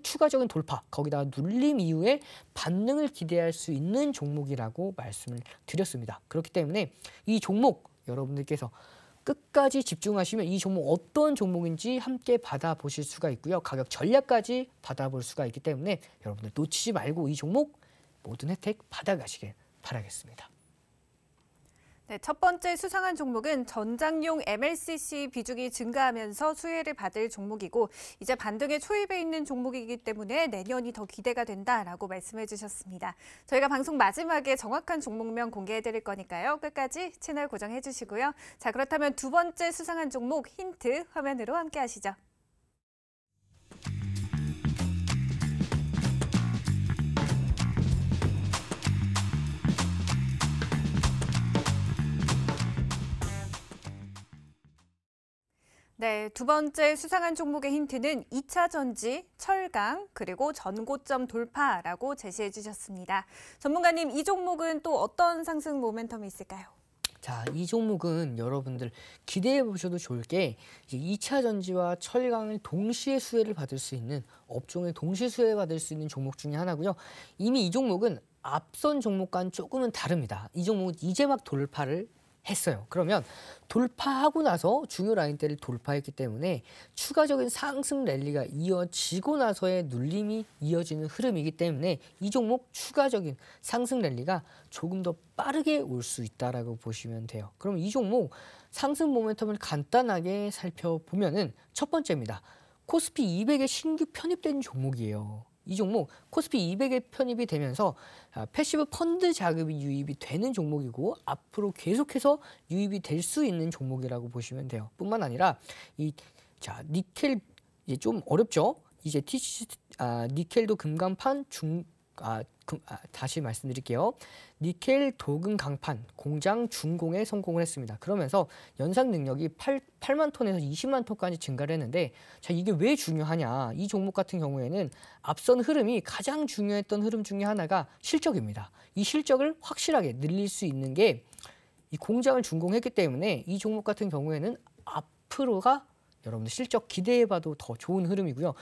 추가적인 돌파, 거기다가 눌림 이후에 반등을 기대할 수 있는 종목이라고 말씀을 드렸습니다. 그렇기 때문에 이 종목 여러분들께서 끝까지 집중하시면 이 종목 어떤 종목인지 함께 받아보실 수가 있고요. 가격 전략까지 받아볼 수가 있기 때문에 여러분들 놓치지 말고 이 종목 모든 혜택 받아가시길 바라겠습니다. 네, 첫 번째 수상한 종목은 전장용 MLCC 비중이 증가하면서 수혜를 받을 종목이고 이제 반등의 초입에 있는 종목이기 때문에 내년이 더 기대가 된다라고 말씀해 주셨습니다. 저희가 방송 마지막에 정확한 종목명 공개해 드릴 거니까요. 끝까지 채널 고정해 주시고요. 자, 그렇다면 두 번째 수상한 종목 힌트 화면으로 함께 하시죠. 네, 두 번째 수상한 종목의 힌트는 2차 전지, 철강, 그리고 전고점 돌파라고 제시해 주셨습니다. 전문가님, 이 종목은 또 어떤 상승 모멘텀이 있을까요? 자, 이 종목은 여러분들 기대해 보셔도 좋을 게 이제 2차 전지와 철강을 동시에 수혜를 받을 수 있는 업종에 동시에 수혜 받을 수 있는 종목 중에 하나고요. 이미 이 종목은 앞선 종목과는 조금은 다릅니다. 이 종목은 이제 막 돌파를 했어요. 그러면 돌파하고 나서 중요 라인대를 돌파했기 때문에 추가적인 상승 랠리가 이어지고 나서의 눌림이 이어지는 흐름이기 때문에 이 종목 추가적인 상승 랠리가 조금 더 빠르게 올 수 있다라고 보시면 돼요. 그럼 이 종목 상승 모멘텀을 간단하게 살펴보면은 첫 번째입니다. 코스피 200에 신규 편입된 종목이에요. 이 종목 코스피 200에 편입이 되면서 패시브 펀드 자금이 유입이 되는 종목이고 앞으로 계속해서 유입이 될 수 있는 종목이라고 보시면 돼요. 뿐만 아니라 니켈 이제 좀 어렵죠. 이제 니켈도 금강판 다시 말씀드릴게요. 니켈 도금 강판 공장 준공에 성공을 했습니다. 그러면서 연산 능력이 8만 톤에서 20만 톤까지 증가를 했는데 자, 이게 왜 중요하냐? 이 종목 같은 경우에는 앞선 흐름이 가장 중요했던 흐름 중에 하나가 실적입니다. 이 실적을 확실하게 늘릴 수 있는 게 이 공장을 준공했기 때문에 이 종목 같은 경우에는 앞으로가 여러분들 실적 기대해봐도 더 좋은 흐름이고요.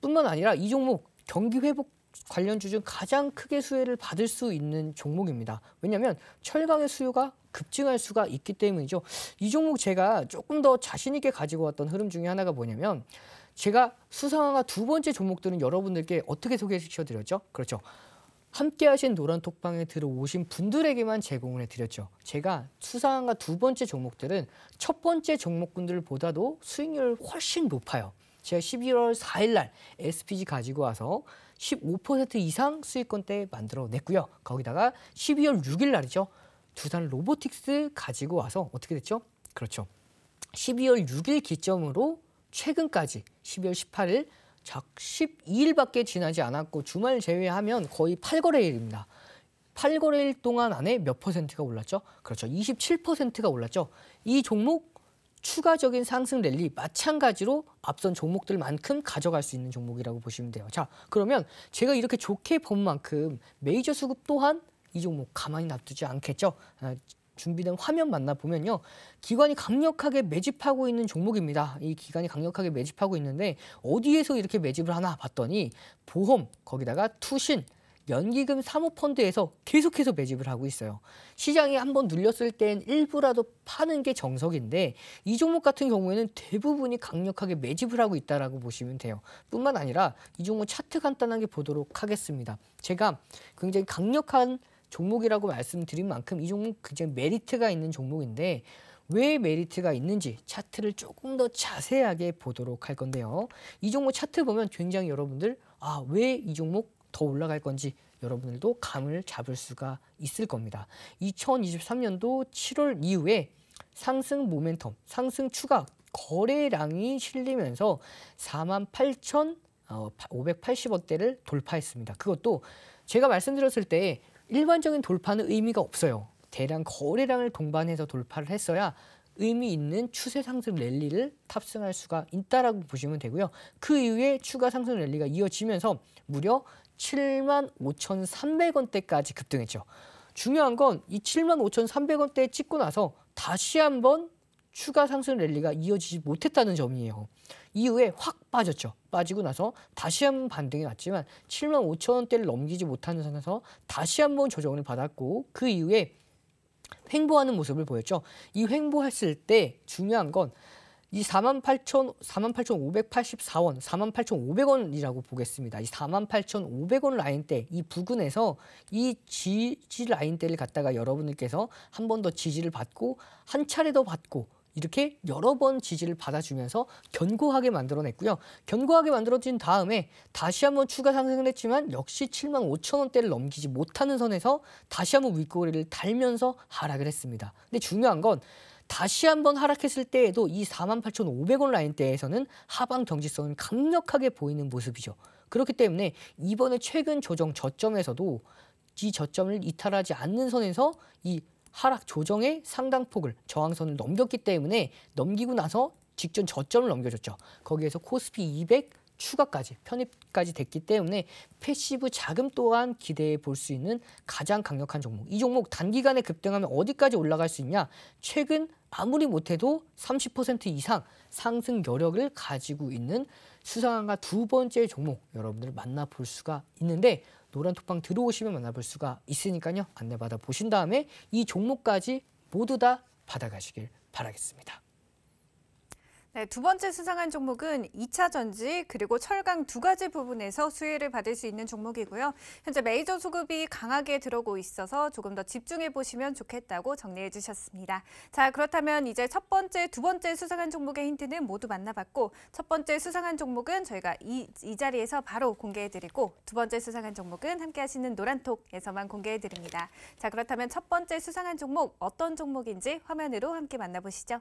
뿐만 아니라 이 종목 경기 회복 관련주 중 가장 크게 수혜를 받을 수 있는 종목입니다. 왜냐하면 철강의 수요가 급증할 수가 있기 때문이죠. 이 종목 제가 조금 더 자신 있게 가지고 왔던 흐름 중에 하나가 뭐냐면 제가 수상한가 두 번째 종목들은 여러분들께 어떻게 소개시켜드렸죠? 그렇죠. 함께 하신 노란톡방에 들어오신 분들에게만 제공을 해드렸죠. 제가 수상한가 두 번째 종목들은 첫 번째 종목군들보다도 수익률 훨씬 높아요. 제가 11월 4일 날 SPG 가지고 와서 15% 이상 수익권대 만들어냈고요. 거기다가 12월 6일 날이죠. 두산 로보틱스 가지고 와서 어떻게 됐죠? 그렇죠. 12월 6일 기점으로 최근까지 12월 18일 작 12일밖에 지나지 않았고 주말 제외하면 거의 8거래일입니다. 8거래일 동안 안에 몇 퍼센트가 올랐죠? 그렇죠. 27%가 올랐죠. 이 종목 추가적인 상승 랠리 마찬가지로 앞선 종목들만큼 가져갈 수 있는 종목이라고 보시면 돼요. 자, 그러면 제가 이렇게 좋게 본 만큼 메이저 수급 또한 이 종목 가만히 놔두지 않겠죠. 준비된 화면 만나보면요. 기관이 강력하게 매집하고 있는 종목입니다. 이 기관이 강력하게 매집하고 있는데 어디에서 이렇게 매집을 하나 봤더니 보험, 거기다가 투신, 연기금 사모펀드에서 계속해서 매집을 하고 있어요. 시장이 한번 눌렸을 땐 일부라도 파는 게 정석인데 이 종목 같은 경우에는 대부분이 강력하게 매집을 하고 있다라고 보시면 돼요. 뿐만 아니라 이 종목 차트 간단하게 보도록 하겠습니다. 제가 굉장히 강력한 종목이라고 말씀드린 만큼 이 종목 굉장히 메리트가 있는 종목인데 왜 메리트가 있는지 차트를 조금 더 자세하게 보도록 할 건데요. 이 종목 차트 보면 굉장히 여러분들 왜 이 종목 더 올라갈 건지 여러분들도 감을 잡을 수가 있을 겁니다. 2023년도 7월 이후에 상승 모멘텀, 상승 추가 거래량이 실리면서 48,580원대를 돌파했습니다. 그것도 제가 말씀드렸을 때 일반적인 돌파는 의미가 없어요. 대량 거래량을 동반해서 돌파를 했어야 의미 있는 추세 상승 랠리를 탑승할 수가 있다라고 보시면 되고요. 그 이후에 추가 상승 랠리가 이어지면서 무려 75,300원대까지 급등했죠. 중요한 건 이 75,300원대 찍고 나서 다시 한번 추가 상승 랠리가 이어지지 못했다는 점이에요. 이후에 확 빠졌죠. 빠지고 나서 다시 한번 반등이 왔지만 75,000원대를 넘기지 못하는 선에서 다시 한번 조정을 받았고 그 이후에 횡보하는 모습을 보였죠. 이 횡보했을 때 중요한 건 이 48,584원, 48,500원이라고 보겠습니다. 이 48,500원 라인대, 이 부근에서 이 지지 라인대를 갖다가 여러분들께서 한 번 더 지지를 받고 한 차례 더 받고 이렇게 여러 번 지지를 받아주면서 견고하게 만들어냈고요. 견고하게 만들어진 다음에 다시 한번 추가 상승을 했지만 역시 75,000원대를 넘기지 못하는 선에서 다시 한번 윗꼬리를 달면서 하락을 했습니다. 근데 중요한 건 다시 한번 하락했을 때에도 이 48,500원 라인대에서는 하방 경직성은 강력하게 보이는 모습이죠. 그렇기 때문에 이번에 최근 조정 저점에서도 이 저점을 이탈하지 않는 선에서 이 하락 조정의 상당폭을 저항선을 넘겼기 때문에 넘기고 나서 직전 저점을 넘겨줬죠. 거기에서 코스피 200 추가까지 편입까지 됐기 때문에 패시브 자금 또한 기대해 볼 수 있는 가장 강력한 종목. 이 종목 단기간에 급등하면 어디까지 올라갈 수 있냐? 최근 아무리 못해도 30% 이상 상승 여력을 가지고 있는 수상한가 두 번째 종목 여러분들 만나볼 수가 있는데 노란톡방 들어오시면 만나볼 수가 있으니까요. 안내받아 보신 다음에 이 종목까지 모두 다 받아가시길 바라겠습니다. 네, 두 번째 수상한 종목은 2차 전지 그리고 철강 두 가지 부분에서 수혜를 받을 수 있는 종목이고요. 현재 메이저 수급이 강하게 들어오고 있어서 조금 더 집중해 보시면 좋겠다고 정리해 주셨습니다. 자, 그렇다면 이제 첫 번째, 두 번째 수상한 종목의 힌트는 모두 만나봤고 첫 번째 수상한 종목은 저희가 이 자리에서 바로 공개해 드리고 두 번째 수상한 종목은 함께 하시는 노란톡에서만 공개해 드립니다. 자, 그렇다면 첫 번째 수상한 종목 어떤 종목인지 화면으로 함께 만나보시죠.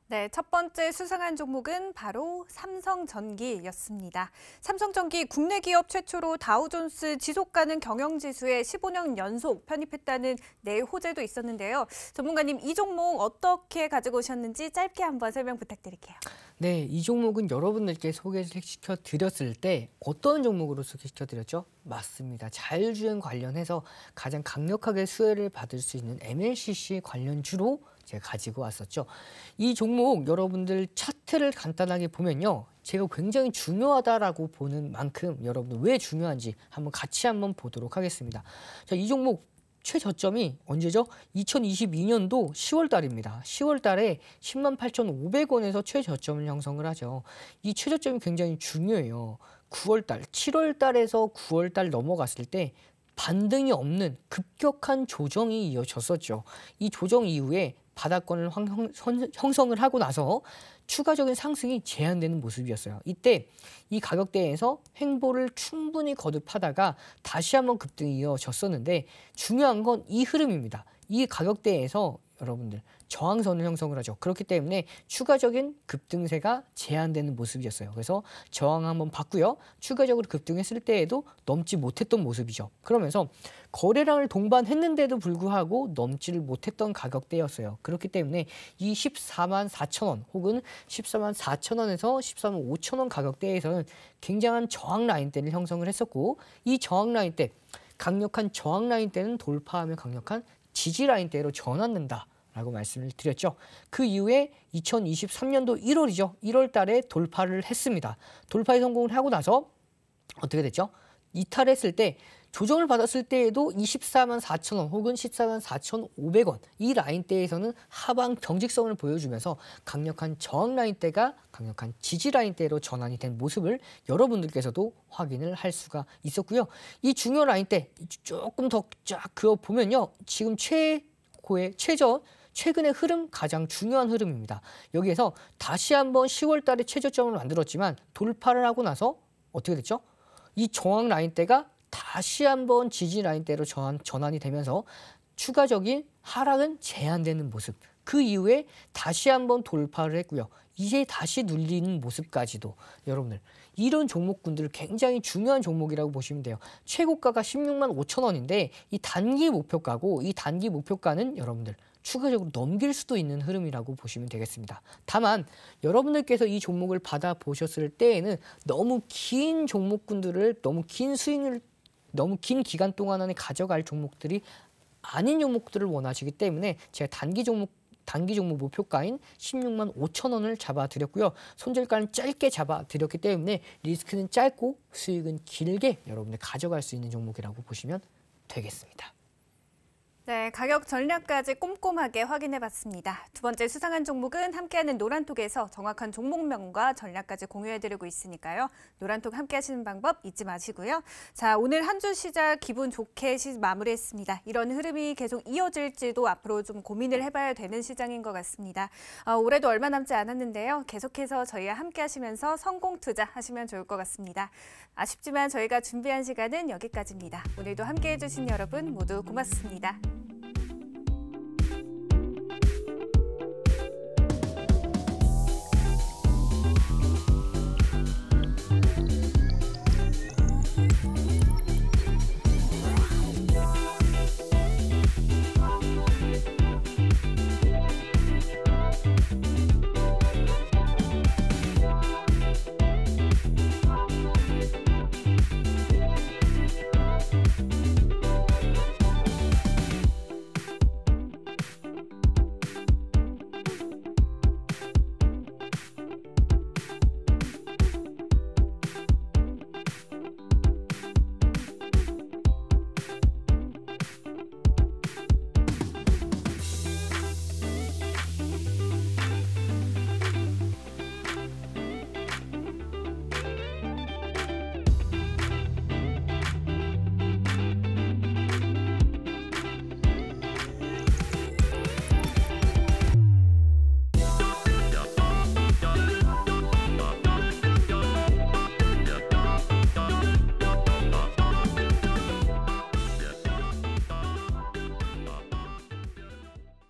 네, 첫 번째 수상한 종목은 바로 삼성전기였습니다. 삼성전기 국내 기업 최초로 다우존스 지속가능 경영지수에 15년 연속 편입했다는 호재도 있었는데요. 전문가님, 이 종목 어떻게 가지고 오셨는지 짧게 한번 설명 부탁드릴게요. 네, 이 종목은 여러분들께 소개시켜 드렸을 때 어떤 종목으로 소개시켜 드렸죠? 맞습니다. 자율주행 관련해서 가장 강력하게 수혜를 받을 수 있는 MLCC 관련주로 제가 가지고 왔었죠. 이 종목 여러분들 차트를 간단하게 보면요. 제가 굉장히 중요하다라고 보는 만큼 여러분들 왜 중요한지 같이 보도록 하겠습니다. 자, 이 종목 최저점이 언제죠? 2022년도 10월 달입니다. 10월 달에 108,500원에서 최저점을 형성을 하죠. 이 최저점이 굉장히 중요해요. 9월 달, 7월 달에서 9월 달 넘어갔을 때 반등이 없는 급격한 조정이 이어졌었죠. 이 조정 이후에 바닥권을 형성을 하고 나서 추가적인 상승이 제한되는 모습이었어요. 이때 이 가격대에서 횡보를 충분히 거듭하다가 다시 한번 급등이 이어졌었는데 중요한 건 이 흐름입니다. 이 가격대에서 여러분들 저항선을 형성을 하죠. 그렇기 때문에 추가적인 급등세가 제한되는 모습이었어요. 그래서 저항 한번 받고요. 추가적으로 급등했을 때에도 넘지 못했던 모습이죠. 그러면서 거래량을 동반했는데도 불구하고 넘지를 못했던 가격대였어요. 그렇기 때문에 이 144,000원 혹은 144,000원에서 145,000원 가격대에서는 굉장한 저항 라인대를 형성을 했었고 이 저항 라인대, 강력한 저항 라인대는 돌파하며 강력한 지지 라인대로 전환된다. 라고 말씀을 드렸죠. 그 이후에 2023년도 1월이죠. 1월 달에 돌파를 했습니다. 돌파에 성공을 하고 나서 어떻게 됐죠? 이탈했을 때 조정을 받았을 때에도 24만 4천 원 혹은 14만 4,500원 이 라인대에서는 하방 경직성을 보여주면서 강력한 저항 라인대가 강력한 지지 라인대로 전환이 된 모습을 여러분들께서도 확인을 할 수가 있었고요. 이 중요 라인대 조금 더 쫙 그어보면요. 지금 최근의 흐름 가장 중요한 흐름입니다. 여기에서 다시 한번 10월 달에 최저점을 만들었지만 돌파를 하고 나서 어떻게 됐죠? 이 저항 라인대가 다시 한번 지지 라인대로 전환이 되면서 추가적인 하락은 제한되는 모습. 그 이후에 다시 한번 돌파를 했고요. 이제 다시 눌리는 모습까지도 여러분들 이런 종목군들 굉장히 중요한 종목이라고 보시면 돼요. 최고가가 16만 5천 원인데 이 단기 목표가고 이 단기 목표가는 여러분들 추가적으로 넘길 수도 있는 흐름이라고 보시면 되겠습니다. 다만 여러분들께서 이 종목을 받아보셨을 때에는 너무 긴 종목군들을 너무 긴 기간 동안 안에 가져갈 종목들이 아닌 종목들을 원하시기 때문에 제가 단기 종목 목표가인 16만 5천 원을 잡아드렸고요. 손절가는 짧게 잡아드렸기 때문에 리스크는 짧고 수익은 길게 여러분들 가져갈 수 있는 종목이라고 보시면 되겠습니다. 네, 가격 전략까지 꼼꼼하게 확인해봤습니다. 두 번째 수상한 종목은 함께하는 노란톡에서 정확한 종목명과 전략까지 공유해드리고 있으니까요. 노란톡 함께하시는 방법 잊지 마시고요. 자, 오늘 한 주 시작 기분 좋게 마무리했습니다. 이런 흐름이 계속 이어질지도 앞으로 좀 고민을 해봐야 되는 시장인 것 같습니다. 올해도 얼마 남지 않았는데요. 계속해서 저희와 함께하시면서 성공 투자하시면 좋을 것 같습니다. 아쉽지만 저희가 준비한 시간은 여기까지입니다. 오늘도 함께해주신 여러분 모두 고맙습니다.